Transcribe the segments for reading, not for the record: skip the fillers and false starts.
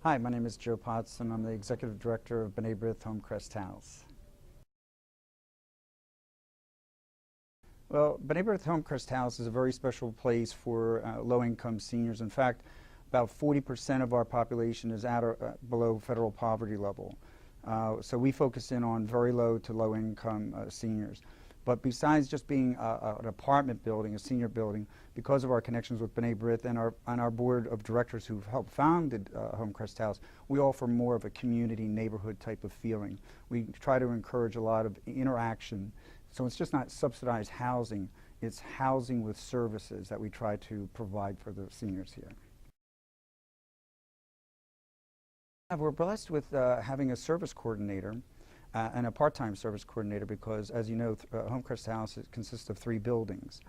Hi, my name is Joe Podson. I'm the Executive Director of B'nai B'rith Homecrest House. Well, B'nai B'rith Homecrest House is a very special place for low-income seniors. In fact, about 40% of our population is at or below federal poverty level. So we focus in on very low to low-income seniors. But besides just being an apartment building, a senior building, because of our connections with B'nai B'rith and our board of directors who've helped founded Homecrest House, we offer more of a community neighborhood type of feeling. We try to encourage a lot of interaction. So it's just not subsidized housing, it's housing with services that we try to provide for the seniors here. We're blessed with having a service coordinator and a part-time service coordinator because, as you know, Homecrest House consists of 3 buildings.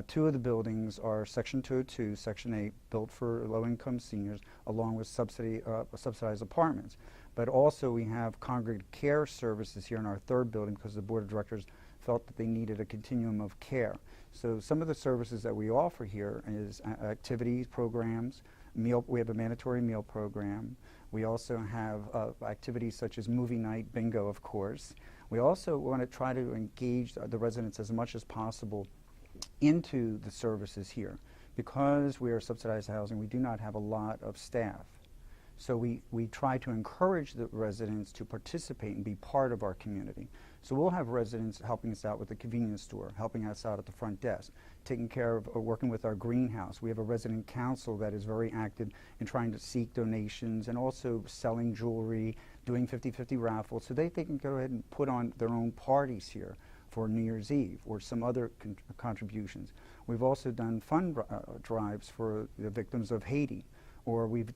2 of the buildings are Section 202, Section 8, built for low-income seniors, along with subsidized apartments. But also we have congregate care services here in our 3rd building because the Board of Directors felt that they needed a continuum of care. So some of the services that we offer here is activities, programs, we have a mandatory meal program. We also have activities such as movie night, bingo, of course. We also want to try to engage the residents as much as possible into the services here. Because we are subsidized housing, we do not have a lot of staff. So we try to encourage the residents to participate and be part of our community. So we'll have residents helping us out with the convenience store, helping us out at the front desk, taking care of working with our greenhouse. We have a resident council that is very active in trying to seek donations and also selling jewelry, doing 50-50 raffles, so they can go ahead and put on their own parties here for New Year's Eve or some other contributions. We've also done fund drives for the victims of Haiti, or we've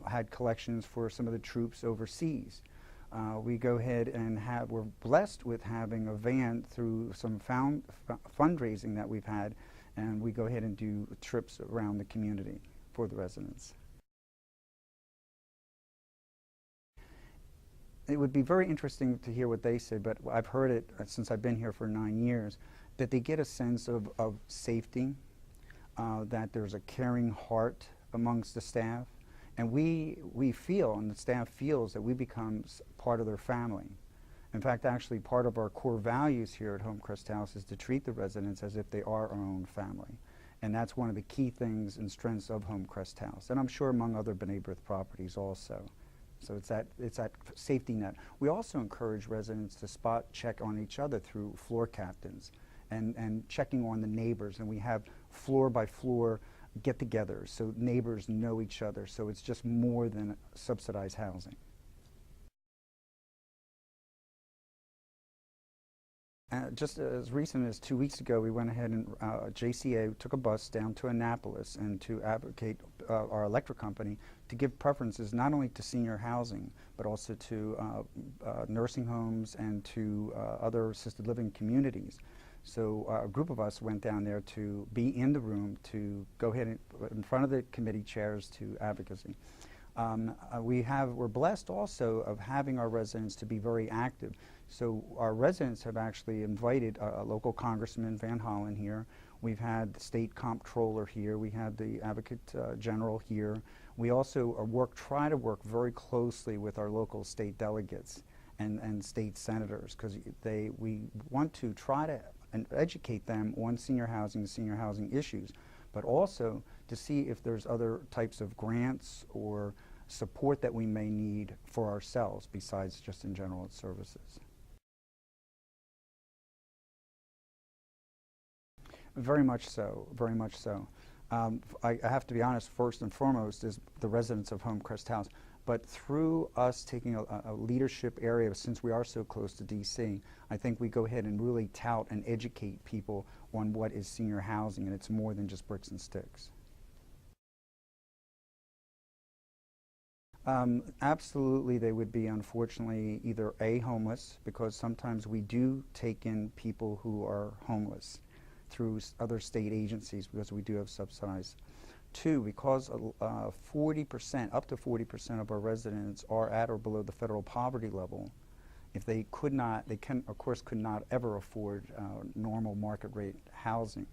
had collections for some of the troops overseas. We go ahead and we're blessed with having a van through some fundraising that we've had, and we go ahead and do trips around the community for the residents. It would be very interesting to hear what they say, but I've heard it since I've been here for 9 years, that they get a sense of safety, that there's a caring heart amongst the staff. And we feel, and the staff feels, that we become part of their family. In fact, actually, part of our core values here at Homecrest House is to treat the residents as if they are our own family. And that's one of the key things and strengths of Homecrest House. And I'm sure among other B'nai B'rith properties also. So it's that safety net. We also encourage residents to spot check on each other through floor captains and checking on the neighbors. And we have floor by floor get-togethers so neighbors know each other, so it's just more than subsidized housing. Just as recent as 2 weeks ago, we went ahead and JCA took a bus down to Annapolis and to advocate our electric company to give preferences not only to senior housing but also to nursing homes and to other assisted living communities. So a group of us went down there to be in the room to go ahead and in front of the committee chairs to advocacy. We're blessed also of having our residents to be very active. So our residents have actually invited a local Congressman Van Hollen here. We've had the state comptroller here. We had the Advocate General here. We also try to work very closely with our local state delegates and state senators because we want to try to educate them on senior housing issues, but also to see if there's other types of grants or support that we may need for ourselves besides just in general services. Very much so, very much so. I have to be honest, first and foremost is the residents of Homecrest House. But through us taking a leadership area, since we are so close to DC, I think we go ahead and really tout and educate people on what is senior housing, and it's more than just bricks and sticks. Absolutely, they would be, unfortunately, either A, homeless, because sometimes we do take in people who are homeless through other state agencies because we do have subsidized. 2, because 40%, up to 40% of our residents are at or below the federal poverty level. If they could not, of course, could not ever afford normal market rate housing.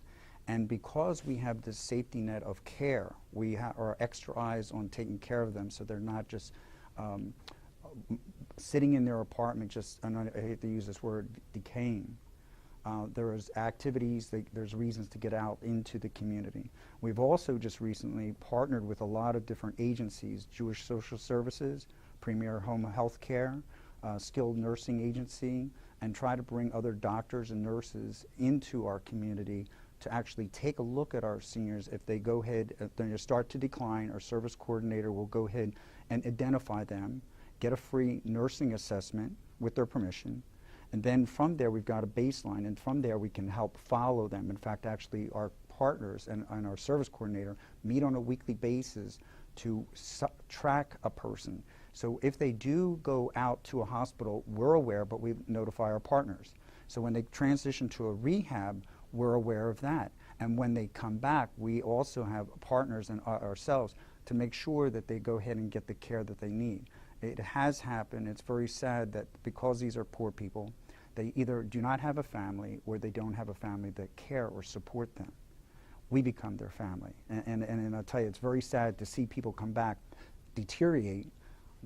And because we have this safety net of care, we are extra eyes on taking care of them so they're not just sitting in their apartment, just, and I hate to use this word, decaying. There's activities, there's reasons to get out into the community. We've also just recently partnered with a lot of different agencies, Jewish Social Services, Premier Home Health Care, Skilled Nursing Agency, and try to bring other doctors and nurses into our community to actually take a look at our seniors. If they go ahead, if they start to decline, our service coordinator will go ahead and identify them, get a free nursing assessment with their permission, and then from there we've got a baseline, and from there we can help follow them. In fact, actually our partners and our service coordinator meet on a weekly basis to track a person. So if they do go out to a hospital, we're aware, but we notify our partners. So when they transition to a rehab, we're aware of that. And when they come back, we also have partners and ourselves to make sure that they go ahead and get the care that they need. It has happened, it's very sad that because these are poor people, they either do not have a family or they don't have a family that care or support them. We become their family. And I'll tell you, it's very sad to see people come back, deteriorate,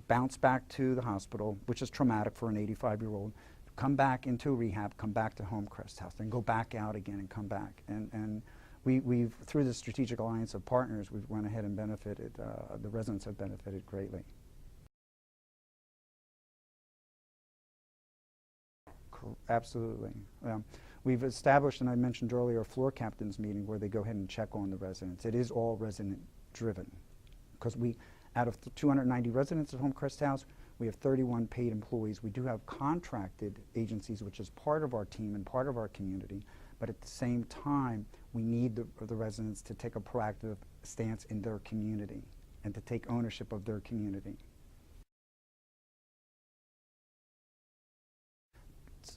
bounce back to the hospital, which is traumatic for an 85-year-old, come back into rehab, come back to Homecrest House, then go back out again and come back. And we've, through the strategic alliance of partners, we've went ahead and benefited, the residents have benefited greatly. Absolutely. We've established, and I mentioned earlier, a floor captains meeting where they go ahead and check on the residents. It is all resident driven because we, out of the 290 residents at Homecrest House, we have 31 paid employees. We do have contracted agencies, which is part of our team and part of our community, but at the same time, we need the residents to take a proactive stance in their community and to take ownership of their community.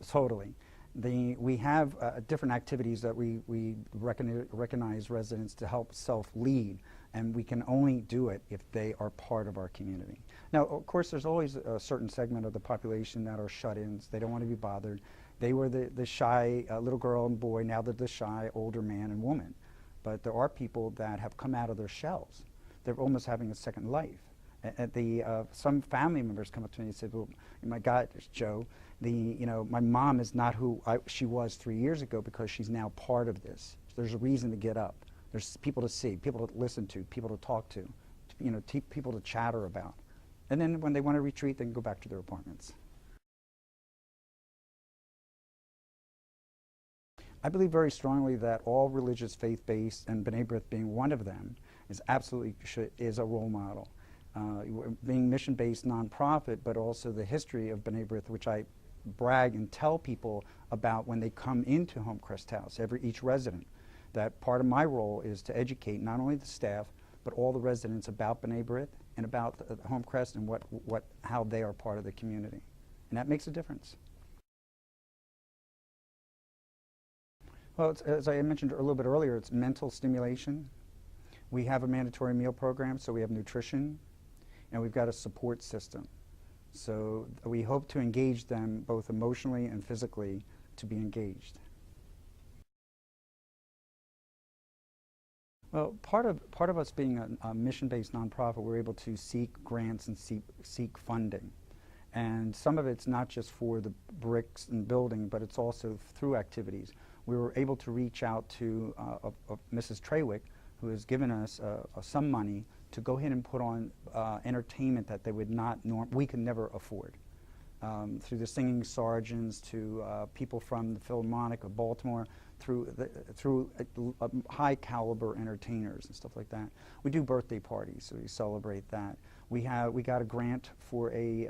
Totally. We have different activities that we recognize residents to help self-lead, and we can only do it if they are part of our community. Now, of course, there's always a certain segment of the population that are shut-ins. They don't want to be bothered. They were the shy little girl and boy, now they're the shy older man and woman. But there are people that have come out of their shells. They're almost having a second life. Some family members come up to me and say, well, my God, Joe, my mom is not who she was 3 years ago because she's now part of this. There's a reason to get up. There's people to see, people to listen to, people to talk to, people to chatter about. And then when they want to retreat, they can go back to their apartments. I believe very strongly that all religious, faith-based, and B'nai B'rith being one of them, is absolutely is a role model. Being mission-based nonprofit, but also the history of B'nai B'rith, which I brag and tell people about when they come into Homecrest House, each resident, that part of my role is to educate not only the staff, but all the residents about B'nai B'rith and about Homecrest and how they are part of the community. And that makes a difference. Well, as I mentioned a little bit earlier, it's mental stimulation. We have a mandatory meal program, so we have nutrition, and we've got a support system. So we hope to engage them both emotionally and physically to be engaged. Well, part of us being a mission-based nonprofit, we're able to seek grants and seek funding. And some of it's not just for the bricks and building, but it's also through activities. We were able to reach out to Mrs. Trawick, who has given us some money to go ahead and put on entertainment that they would not we could never afford. Through the singing sergeants to people from the Philharmonic of Baltimore, through high caliber entertainers and stuff like that. We do birthday parties, so we celebrate that. We got a grant for a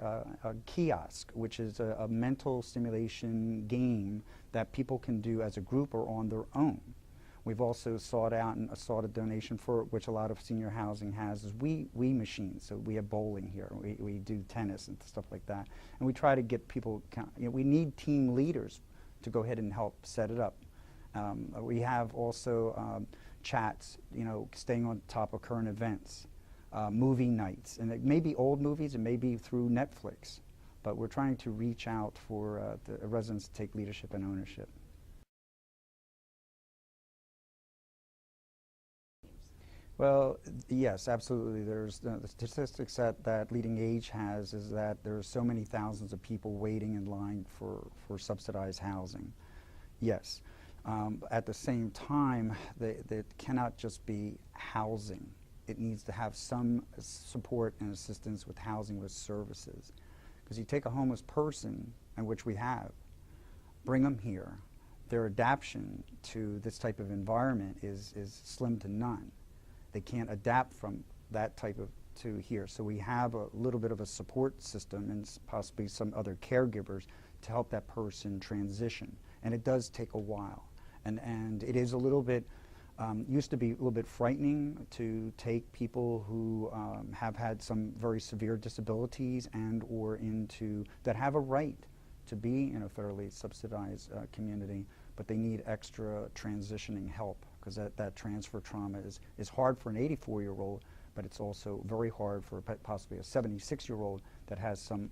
kiosk, which is a mental stimulation game that people can do as a group or on their own. We've also sought a donation for which a lot of senior housing has is Wii machines. So we have bowling here. We do tennis and stuff like that. And we try to get people. We need team leaders to go ahead and help set it up. We have also chats. Staying on top of current events, movie nights, and it may be old movies. It may be through Netflix, but we're trying to reach out for the residents to take leadership and ownership. Well, yes, absolutely. There's the statistics that Leading Age has is that there's so many thousands of people waiting in line for subsidized housing. Yes. At the same time, that cannot just be housing. It needs to have some support and assistance with housing with services. Because you take a homeless person, and which we have, bring them here, their adaptation to this type of environment is slim to none. They can't adapt from that type of to here. So we have a little bit of a support system and possibly some other caregivers to help that person transition. And it does take a while. And it is a little bit, used to be a little bit frightening to take people who have had some very severe disabilities and or into, that have a right to be in a federally subsidized community, but they need extra transitioning help because that transfer trauma is hard for an 84-year-old, but it's also very hard for possibly a 76-year-old that has some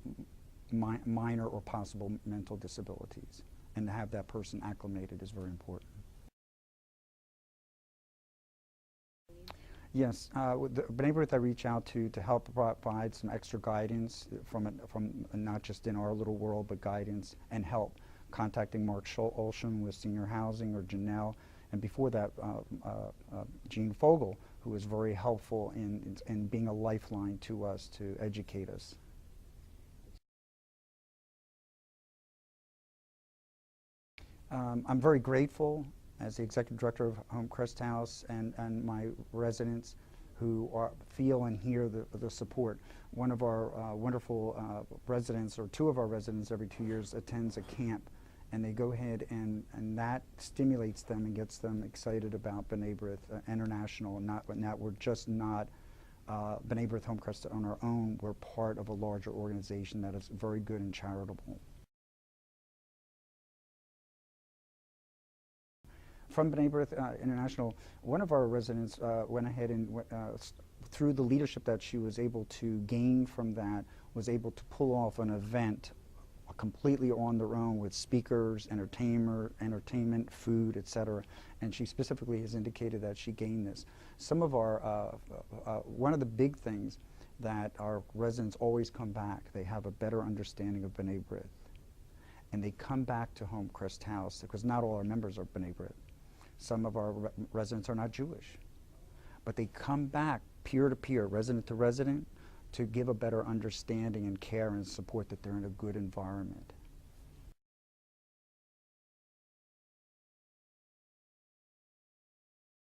minor or possible mental disabilities. And to have that person acclimated is very important. Yes, with the B'nai B'rith I reach out to help provide some extra guidance from not just in our little world, but guidance and help. Contacting Mark Olshan with Senior Housing or Janelle, and before that, Jean Fogel, who was very helpful in being a lifeline to us to educate us. I'm very grateful as the Executive Director of Homecrest House and my residents who feel and hear the support. One of our wonderful residents, or two of our residents every 2 years, attends a camp, and they go ahead and that stimulates them and gets them excited about B'nai B'rith International, and that we're just not B'nai B'rith Homecrest on our own. We're part of a larger organization that is very good and charitable. From B'nai B'rith International, one of our residents went ahead and through the leadership that she was able to gain from that, was able to pull off an event completely on their own with speakers, entertainment, food, etc. And she specifically has indicated that she gained this. Some of our, one of the big things that our residents always come back, they have a better understanding of B'nai B'rith. And they come back to Homecrest House, because not all our members are B'nai B'rith. Some of our residents are not Jewish, but they come back peer to peer, resident to resident, to give a better understanding and care and support that they're in a good environment.